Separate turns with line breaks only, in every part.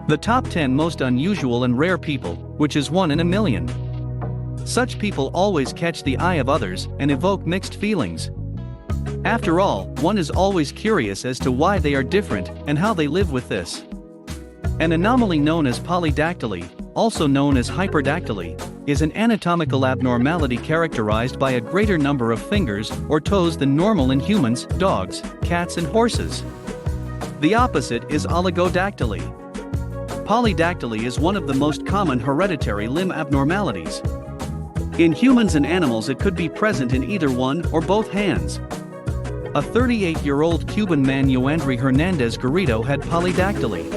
The top 10 most unusual and rare people, which is 1 in a million. Such people always catch the eye of others and evoke mixed feelings. After all, one is always curious as to why they are different and how they live with this. An anomaly known as polydactyly, also known as hyperdactyly, is an anatomical abnormality characterized by a greater number of fingers or toes than normal in humans, dogs, cats and horses. The opposite is oligodactyly. Polydactyly is one of the most common hereditary limb abnormalities. In humans and animals it could be present in either one or both hands. A 38-year-old Cuban man Yoandri Hernandez Garrido had polydactyly.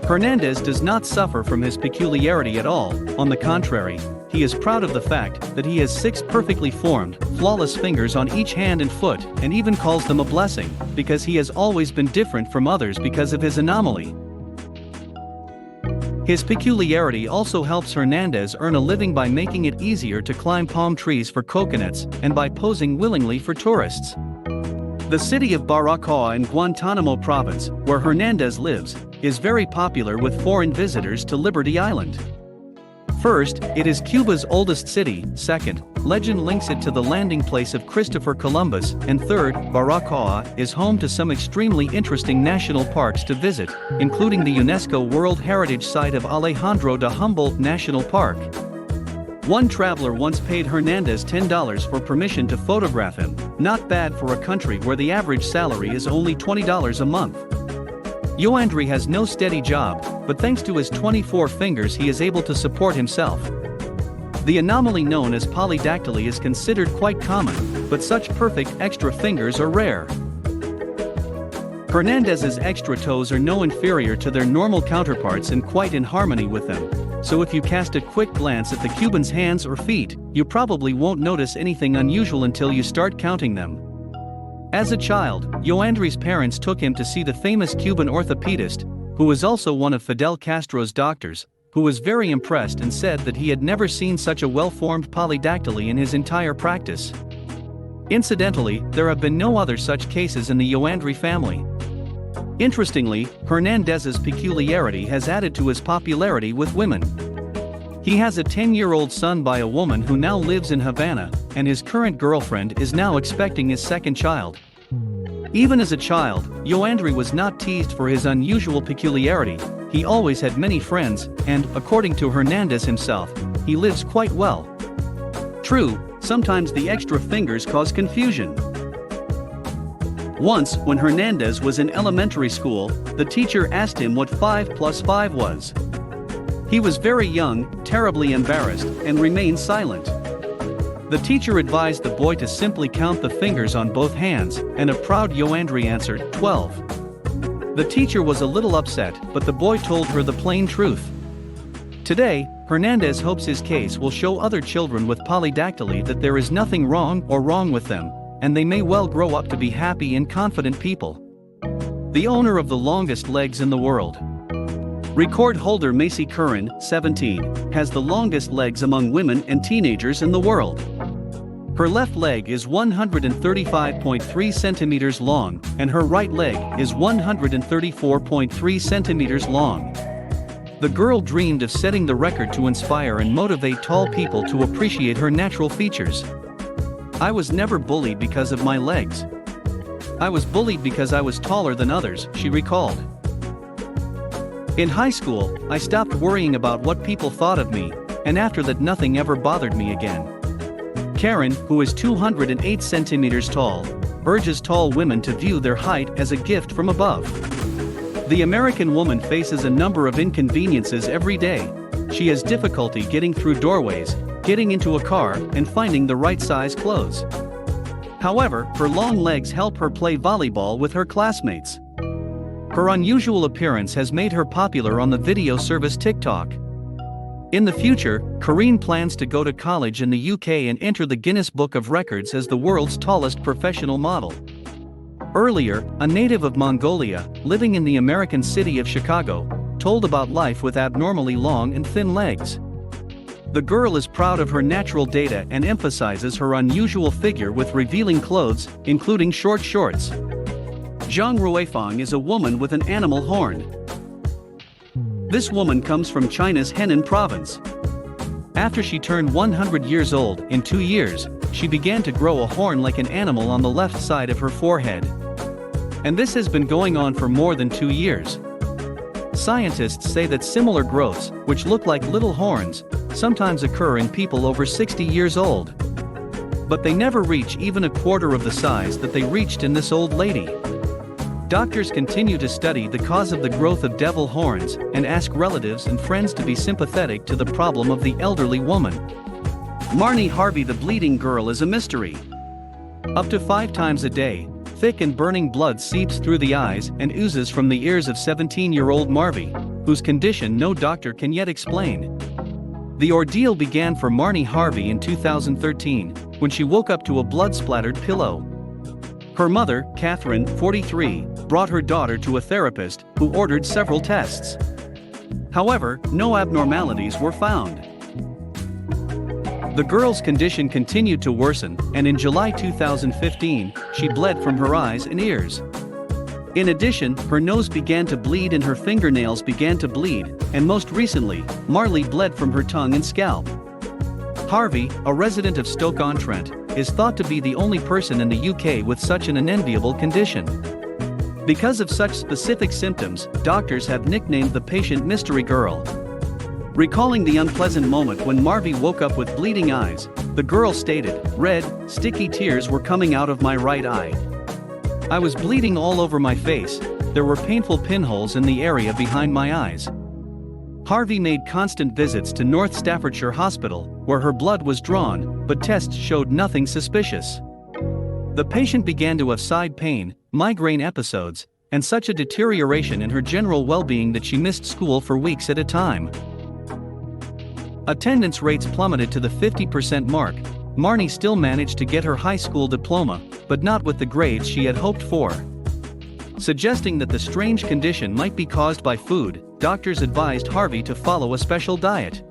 Hernandez does not suffer from his peculiarity at all, on the contrary, he is proud of the fact that he has 6 perfectly formed, flawless fingers on each hand and foot, and even calls them a blessing, because he has always been different from others because of his anomaly. His peculiarity also helps Hernandez earn a living by making it easier to climb palm trees for coconuts and by posing willingly for tourists. The city of Baracoa in Guantanamo province, where Hernandez lives, is very popular with foreign visitors to Liberty Island. First, it is Cuba's oldest city. Second, legend links it to the landing place of Christopher Columbus. And third, Baracoa is home to some extremely interesting national parks to visit, including the UNESCO World Heritage Site of Alejandro de Humboldt National Park. One traveler once paid Hernandez $10 for permission to photograph him, not bad for a country where the average salary is only $20 a month. Yoandri has no steady job, but thanks to his 24 fingers he is able to support himself. The anomaly known as polydactyly is considered quite common, but such perfect extra fingers are rare. Hernandez's extra toes are no inferior to their normal counterparts and quite in harmony with them, so if you cast a quick glance at the Cuban's hands or feet, you probably won't notice anything unusual until you start counting them. As a child, Yoandri's parents took him to see the famous Cuban orthopedist, who was also one of Fidel Castro's doctors, who was very impressed and said that he had never seen such a well-formed polydactyly in his entire practice. Incidentally, there have been no other such cases in the Yoandri family. Interestingly, Hernandez's peculiarity has added to his popularity with women. He has a 10-year-old son by a woman who now lives in Havana, and his current girlfriend is now expecting his second child. Even as a child, Yoandri was not teased for his unusual peculiarity. He always had many friends, and, according to Hernandez himself, he lives quite well. True, sometimes the extra fingers cause confusion. Once, when Hernandez was in elementary school, the teacher asked him what 5 plus 5 was. He was very young, terribly embarrassed, and remained silent. The teacher advised the boy to simply count the fingers on both hands, and a proud Yoandri answered, 12. The teacher was a little upset, but the boy told her the plain truth. Today, Hernandez hopes his case will show other children with polydactyly that there is nothing wrong with them, and they may well grow up to be happy and confident people. The owner of the longest legs in the world. Record holder Macy Curran, 17, has the longest legs among women and teenagers in the world. Her left leg is 135.3 centimeters long, and her right leg is 134.3 centimeters long. The girl dreamed of setting the record to inspire and motivate tall people to appreciate her natural features. I was never bullied because of my legs. I was bullied because I was taller than others, she recalled. In high school, I stopped worrying about what people thought of me, and after that nothing ever bothered me again. Karen, who is 208 centimeters tall, urges tall women to view their height as a gift from above. The American woman faces a number of inconveniences every day. She has difficulty getting through doorways, getting into a car, and finding the right size clothes. However, her long legs help her play volleyball with her classmates. Her unusual appearance has made her popular on the video service TikTok. In the future, Karine plans to go to college in the UK and enter the Guinness Book of Records as the world's tallest professional model. Earlier, a native of Mongolia, living in the American city of Chicago, told about life with abnormally long and thin legs. The girl is proud of her natural data and emphasizes her unusual figure with revealing clothes, including short shorts. Zhang Ruifang is a woman with an animal horn. This woman comes from China's Henan province. After she turned 100 years old, in 2 years, she began to grow a horn like an animal on the left side of her forehead. And this has been going on for more than 2 years. Scientists say that similar growths, which look like little horns, sometimes occur in people over 60 years old. But they never reach even a quarter of the size that they reached in this old lady. Doctors continue to study the cause of the growth of devil horns and ask relatives and friends to be sympathetic to the problem of the elderly woman. Marnie Harvey, the bleeding girl, is a mystery. Up to 5 times a day, thick and burning blood seeps through the eyes and oozes from the ears of 17-year-old Marvy, whose condition no doctor can yet explain. The ordeal began for Marnie Harvey in 2013, when she woke up to a blood-splattered pillow. Her mother, Catherine, 43, brought her daughter to a therapist, who ordered several tests. However, no abnormalities were found. The girl's condition continued to worsen, and in July 2015, she bled from her eyes and ears. In addition, her nose began to bleed and her fingernails began to bleed, and most recently, Marley bled from her tongue and scalp. Harvey, a resident of Stoke-on-Trent, is thought to be the only person in the UK with such an unenviable condition. Because of such specific symptoms, doctors have nicknamed the patient Mystery Girl. Recalling the unpleasant moment when Marvy woke up with bleeding eyes, the girl stated, "Red, sticky tears were coming out of my right eye. I was bleeding all over my face, there were painful pinholes in the area behind my eyes." Harvey made constant visits to North Staffordshire Hospital, where her blood was drawn, but tests showed nothing suspicious. The patient began to have side pain, migraine episodes, and such a deterioration in her general well-being that she missed school for weeks at a time. Attendance rates plummeted to the 50% mark. Marnie still managed to get her high school diploma, but not with the grades she had hoped for. Suggesting that the strange condition might be caused by food, doctors advised Harvey to follow a special diet.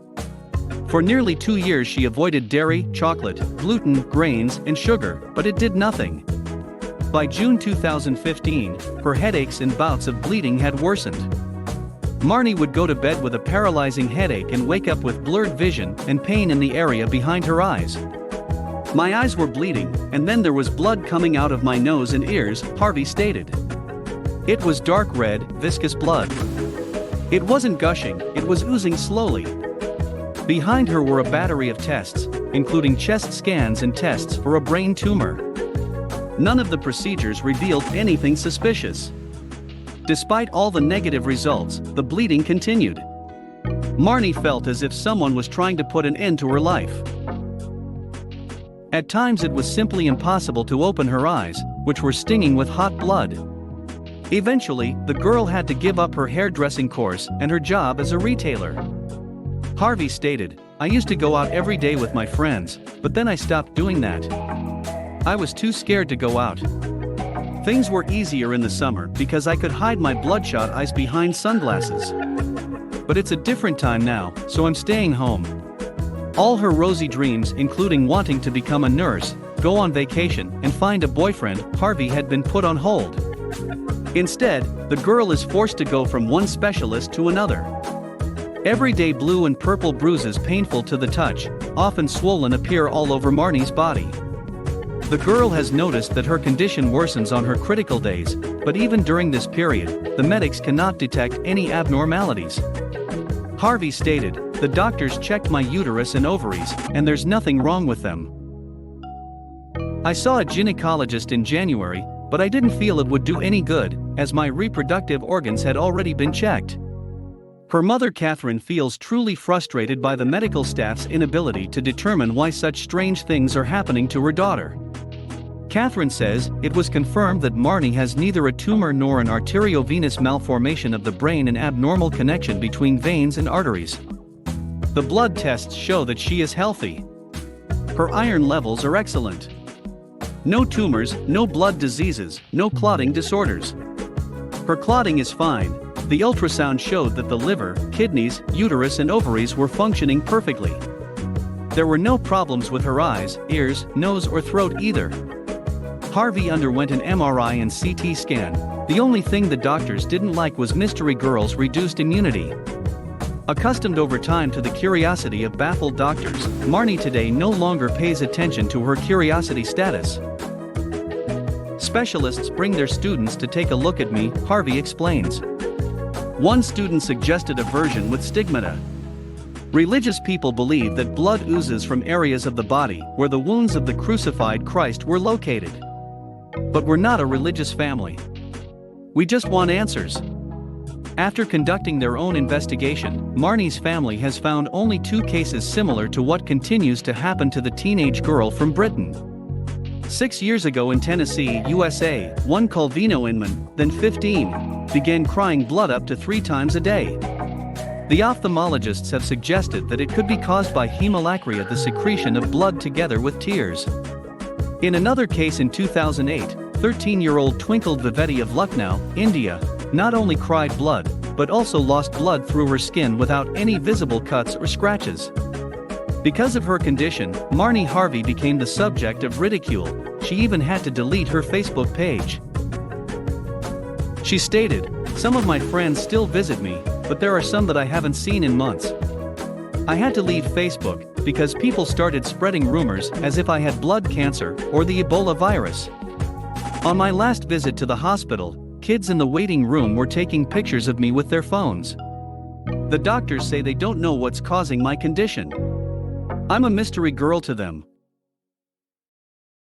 For nearly 2 years she avoided dairy, chocolate, gluten, grains, and sugar, but it did nothing. By June 2015, her headaches and bouts of bleeding had worsened. Marnie would go to bed with a paralyzing headache and wake up with blurred vision and pain in the area behind her eyes. "My eyes were bleeding, and then there was blood coming out of my nose and ears," Harvey stated. It was dark red, viscous blood. It wasn't gushing, it was oozing slowly. Behind her were a battery of tests, including chest scans and tests for a brain tumor. None of the procedures revealed anything suspicious. Despite all the negative results, the bleeding continued. Marnie felt as if someone was trying to put an end to her life. At times it was simply impossible to open her eyes, which were stinging with hot blood. Eventually, the girl had to give up her hairdressing course and her job as a retailer. Harvey stated, "I used to go out every day with my friends, but then I stopped doing that. I was too scared to go out. Things were easier in the summer because I could hide my bloodshot eyes behind sunglasses. But it's a different time now, so I'm staying home." All her rosy dreams, including wanting to become a nurse, go on vacation, and find a boyfriend, Harvey, had been put on hold. Instead, the girl is forced to go from one specialist to another. Everyday blue and purple bruises, painful to the touch, often swollen, appear all over Marnie's body. The girl has noticed that her condition worsens on her critical days, but even during this period, the medics cannot detect any abnormalities. Harvey stated, "The doctors checked my uterus and ovaries, and there's nothing wrong with them. I saw a gynecologist in January, but I didn't feel it would do any good, as my reproductive organs had already been checked." Her mother Catherine feels truly frustrated by the medical staff's inability to determine why such strange things are happening to her daughter. Catherine says, "It was confirmed that Marnie has neither a tumor nor an arteriovenous malformation of the brain, an abnormal connection between veins and arteries. The blood tests show that she is healthy. Her iron levels are excellent. No tumors, no blood diseases, no clotting disorders. Her clotting is fine. The ultrasound showed that the liver, kidneys, uterus and ovaries were functioning perfectly. There were no problems with her eyes, ears, nose or throat either." Harvey underwent an MRI and CT scan, The only thing the doctors didn't like was Mystery Girl's reduced immunity. Accustomed over time to the curiosity of baffled doctors, Marnie today no longer pays attention to her curiosity status. Specialists bring their students to take a look at me, Harvey explains. One student suggested a version with stigmata. Religious people believe that blood oozes from areas of the body where the wounds of the crucified Christ were located. But we're not a religious family. We just want answers. After conducting their own investigation, Marnie's family has found only 2 cases similar to what continues to happen to the teenage girl from Britain. 6 years ago in Tennessee, USA, one Calvino Inman, then 15, began crying blood up to 3 times a day. The ophthalmologists have suggested that it could be caused by hemolacria, the secretion of blood together with tears. In another case in 2008, 13-year-old Twinkle Vivedi of Lucknow, India, not only cried blood, but also lost blood through her skin without any visible cuts or scratches. Because of her condition, Marnie Harvey became the subject of ridicule. She even had to delete her Facebook page. She stated, "Some of my friends still visit me, but there are some that I haven't seen in months. I had to leave Facebook because people started spreading rumors as if I had blood cancer or the Ebola virus. On my last visit to the hospital, kids in the waiting room were taking pictures of me with their phones. The doctors say they don't know what's causing my condition. I'm a mystery girl to them."